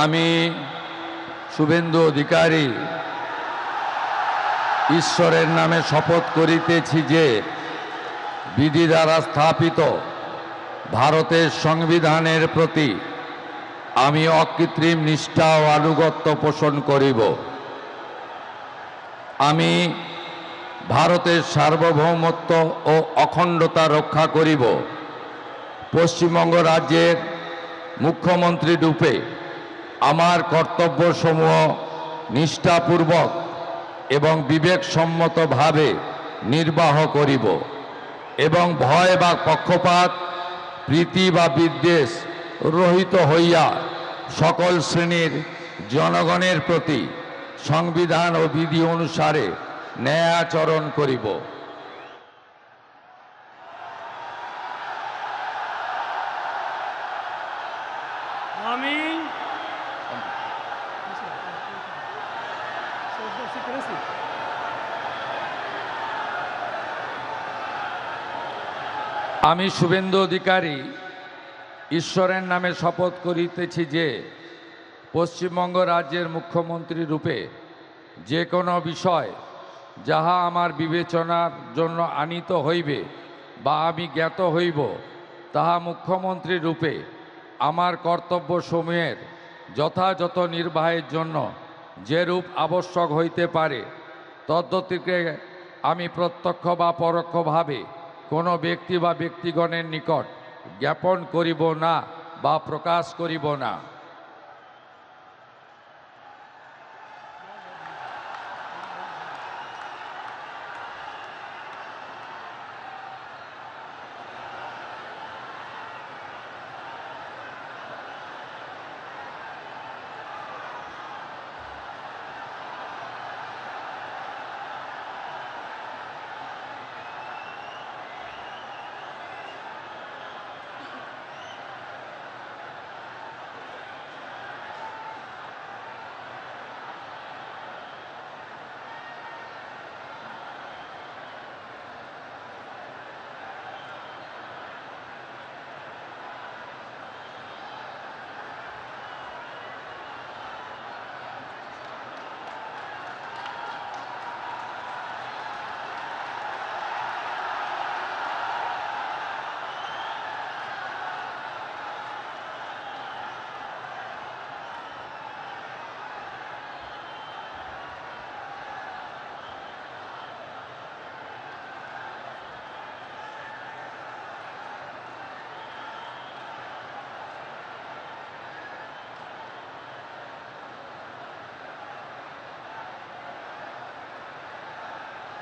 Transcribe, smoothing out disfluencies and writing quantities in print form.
আমি শুভেন্দু অধিকারী ঈশ্বরের নামে শপথ করিতেছি যে বিধি দ্বারা স্থাপিত ভারতের সংবিধানের প্রতি আমি অকৃত্রিম নিষ্ঠা ও আনুগত্য পোষণ করিব। আমি ভারতের সার্বভৌমত্ব ও অখণ্ডতা রক্ষা করিব। পশ্চিমবঙ্গ রাজ্যের মুখ্যমন্ত্রী রূপে আমার কর্তব্যসমূহ নিষ্ঠাপূর্বক এবং বিবেকসম্মতভাবে নির্বাহ করিব এবং ভয় বা পক্ষপাত, প্রীতি বা বিদ্বেষ রহিত হইয়া সকল শ্রেণীর জনগণের প্রতি সংবিধান ও বিধি অনুসারে ন্যায় আচরণ করিব। আমি শুভেন্দু অধিকারী ঈশ্বরের নামে শপথ করিতেছি যে পশ্চিমবঙ্গ রাজ্যের মুখ্যমন্ত্রী রূপে যে কোনো বিষয় যাহা আমার বিবেচনার জন্য আনীত হইবে বা আমি জ্ঞাত হইব, তাহা মুখ্যমন্ত্রী রূপে আমার কর্তব্যসমূহের যথাযথ নির্বাহের জন্য যেরূপ আবশ্যক হইতে পারে তদ্গতিকে আমি প্রত্যক্ষ বা পরোক্ষভাবে কোনো ব্যক্তি বা ব্যক্তিগণের নিকট জ্ঞাপন করিব না বা প্রকাশ করিব না।